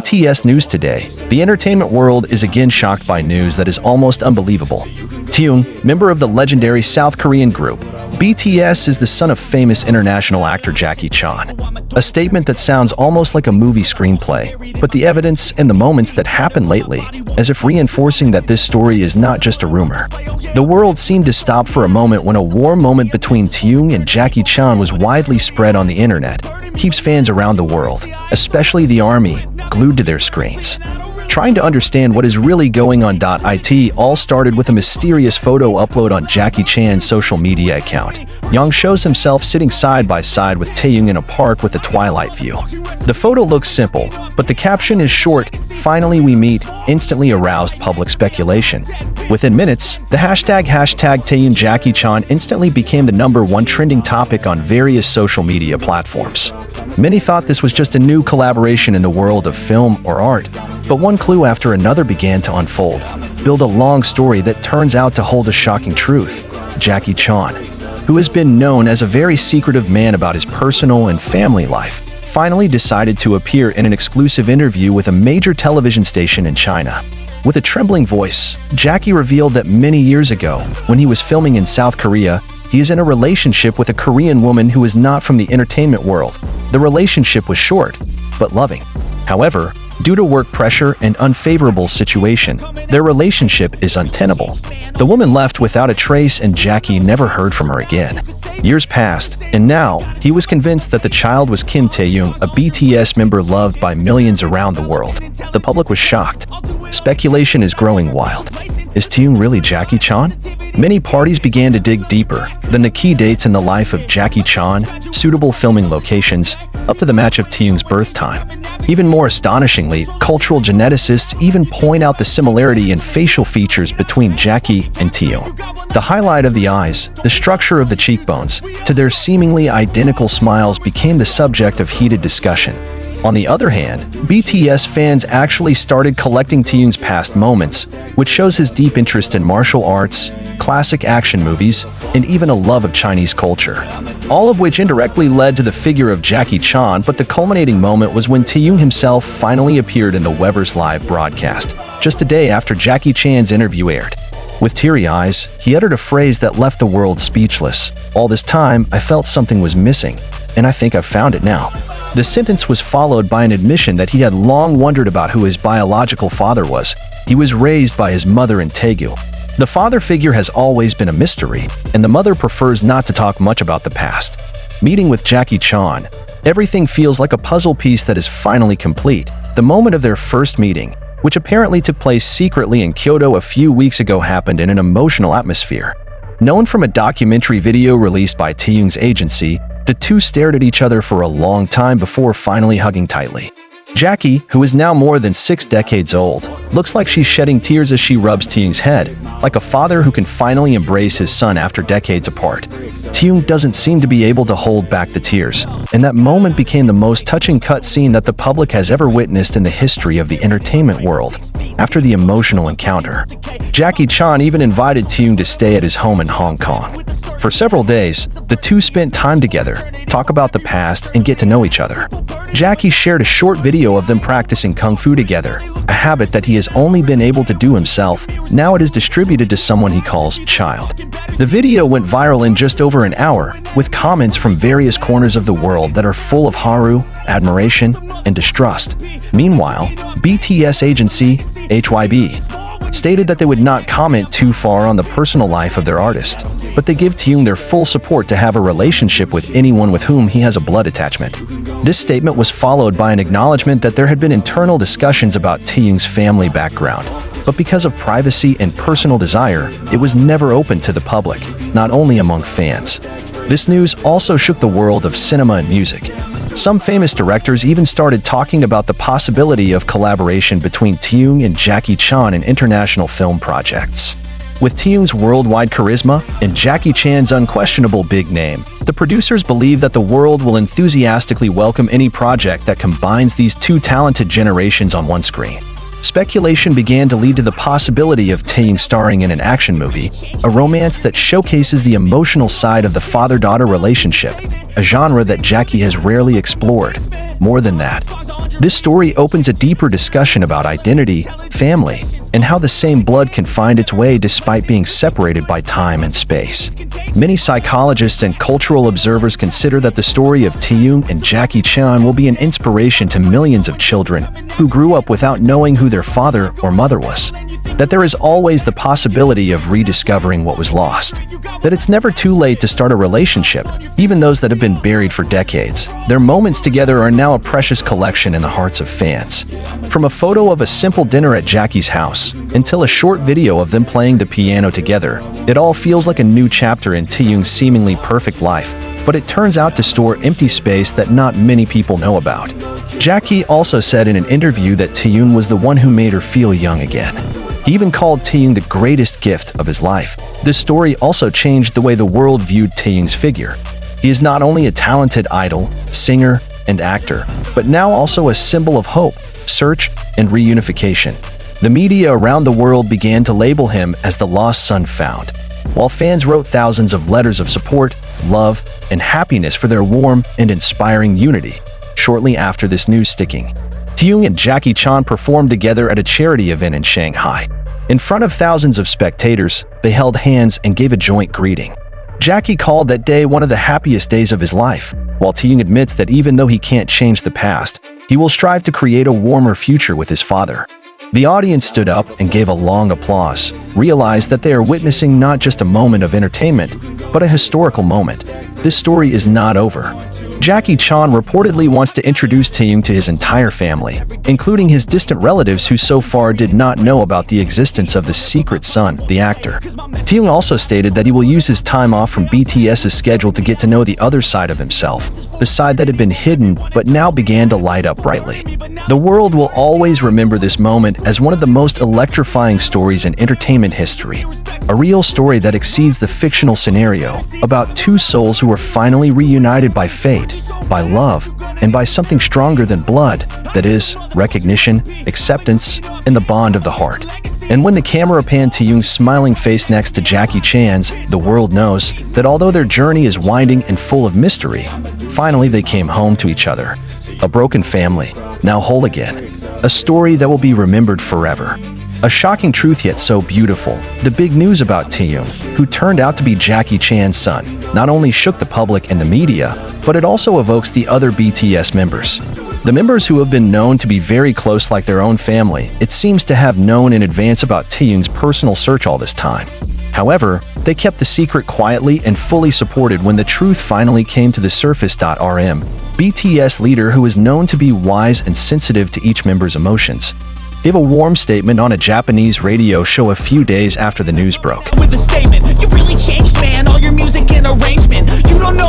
BTS news today. The entertainment world is again shocked by news that is almost unbelievable. Taehyung, member of the legendary South Korean group BTS, is the son of famous international actor Jackie Chan. A statement that sounds almost like a movie screenplay, but the evidence and the moments that happened lately, as if reinforcing that this story is not just a rumor. The world seemed to stop for a moment when a warm moment between Taehyung and Jackie Chan was widely spread on the internet, keeps fans around the world, especially the army, glued to their screens. Trying to understand what is really going on. It all started with a mysterious photo upload on Jackie Chan's social media account. Young shows himself sitting side by side with Taehyung in a park with a twilight view. The photo looks simple, but the caption is short, "Finally we meet," instantly aroused public speculation. Within minutes, the hashtag Taehyung Jackie Chan instantly became the #1 trending topic on various social media platforms. Many thought this was just a new collaboration in the world of film or art, but one clue after another began to unfold, build a long story that turns out to hold a shocking truth. Jackie Chan, who has been known as a very secretive man about his personal and family life, finally decided to appear in an exclusive interview with a major television station in China. With a trembling voice, Jackie revealed that many years ago, when he was filming in South Korea, he is in a relationship with a Korean woman who is not from the entertainment world. The relationship was short, but loving. However, due to work pressure and unfavorable situation, their relationship is untenable. The woman left without a trace and Jackie never heard from her again. Years passed, and now he was convinced that the child was Kim Taehyung, a BTS member loved by millions around the world. The public was shocked. Speculation is growing wild. Is Taehyung really Jackie Chan? Many parties began to dig deeper than the key dates in the life of Jackie Chan, suitable filming locations, up to the match of Taehyung's birth time. Even more astonishingly, cultural geneticists even point out the similarity in facial features between Jackie and Taehyung. The highlight of the eyes, the structure of the cheekbones, to their seemingly identical smiles became the subject of heated discussion. On the other hand, BTS fans actually started collecting Taehyung's past moments, which shows his deep interest in martial arts, classic action movies, and even a love of Chinese culture. All of which indirectly led to the figure of Jackie Chan, but the culminating moment was when Taehyung himself finally appeared in the Weverse live broadcast, just a day after Jackie Chan's interview aired. With teary eyes, he uttered a phrase that left the world speechless. "All this time, I felt something was missing, and I think I've found it now." The sentence was followed by an admission that he had long wondered about who his biological father was. He was raised by his mother in Taegu. The father figure has always been a mystery, and the mother prefers not to talk much about the past. Meeting with Jackie Chan, everything feels like a puzzle piece that is finally complete. The moment of their first meeting, which apparently took place secretly in Kyoto a few weeks ago, happened in an emotional atmosphere. Known from a documentary video released by Taehyung's agency, the two stared at each other for a long time before finally hugging tightly. Jackie, who is now more than 6 decades old, looks like she's shedding tears as she rubs Taehyung's head, like a father who can finally embrace his son after decades apart. Taehyung doesn't seem to be able to hold back the tears, and that moment became the most touching cutscene that the public has ever witnessed in the history of the entertainment world. After the emotional encounter, Jackie Chan even invited Taehyung to stay at his home in Hong Kong. For several days, the two spent time together, talk about the past, and get to know each other. Jackie shared a short video of them practicing kung fu together, a habit that he has only been able to do himself. Now it is distributed to someone he calls child. The video went viral in just over an hour, with comments from various corners of the world that are full of haru, admiration, and distrust. Meanwhile, BTS agency, HYB, stated that they would not comment too far on the personal life of their artist, but they give Taehyung their full support to have a relationship with anyone with whom he has a blood attachment. This statement was followed by an acknowledgement that there had been internal discussions about Taehyung's family background, but because of privacy and personal desire, it was never open to the public, not only among fans. This news also shook the world of cinema and music. Some famous directors even started talking about the possibility of collaboration between Taehyung and Jackie Chan in international film projects. With Taehyung's worldwide charisma and Jackie Chan's unquestionable big name, the producers believe that the world will enthusiastically welcome any project that combines these two talented generations on one screen. Speculation began to lead to the possibility of Taehyung starring in an action movie, a romance that showcases the emotional side of the father-daughter relationship, a genre that Jackie has rarely explored. More than that, This story opens a deeper discussion about identity, family, and how the same blood can find its way despite being separated by time and space. Many psychologists and cultural observers consider that the story of Taehyung and Jackie Chan will be an inspiration to millions of children who grew up without knowing who their father or mother was. That there is always the possibility of rediscovering what was lost. That it's never too late to start a relationship, even those that have been buried for decades. Their moments together are now a precious collection in the hearts of fans. From a photo of a simple dinner at Jackie's house, until a short video of them playing the piano together, it all feels like a new chapter in Taehyung's seemingly perfect life, but it turns out to store empty space that not many people know about. Jackie also said in an interview that Taehyung was the one who made her feel young again. He even called Taehyung the greatest gift of his life. This story also changed the way the world viewed Taehyung's figure. He is not only a talented idol, singer, and actor, but now also a symbol of hope, search, and reunification. The media around the world began to label him as the lost son found, while fans wrote thousands of letters of support, love, and happiness for their warm and inspiring unity. Shortly after this news sticking, Taehyung and Jackie Chan performed together at a charity event in Shanghai. In front of thousands of spectators, they held hands and gave a joint greeting. Jackie called that day one of the happiest days of his life, while Taehyung admits that even though he can't change the past, he will strive to create a warmer future with his father. The audience stood up and gave a long applause, realized that they are witnessing not just a moment of entertainment, but a historical moment. This story is not over. Jackie Chan reportedly wants to introduce Taehyung to his entire family, including his distant relatives who so far did not know about the existence of the secret son, the actor. Taehyung also stated that he will use his time off from BTS's schedule to get to know the other side of himself, the side that had been hidden but now began to light up brightly. The world will always remember this moment as one of the most electrifying stories in entertainment history. A real story that exceeds the fictional scenario about two souls who are finally reunited by fate, by love, and by something stronger than blood, that is, recognition, acceptance, and the bond of the heart. And when the camera panned Taehyung's smiling face next to Jackie Chan's, the world knows that although their journey is winding and full of mystery, finally they came home to each other. A broken family, now whole again. A story that will be remembered forever. A shocking truth yet so beautiful. The big news about Taehyung, who turned out to be Jackie Chan's son, not only shook the public and the media, but it also evokes the other BTS members. The members who have been known to be very close like their own family, it seems to have known in advance about Taehyung's personal search all this time. However, they kept the secret quietly and fully supported when the truth finally came to the surface. BTS leader, who is known to be wise and sensitive to each member's emotions, gave a warm statement on a Japanese radio show a few days after the news broke. With a statement, you really changed, man. All your music and arrangement, you don't know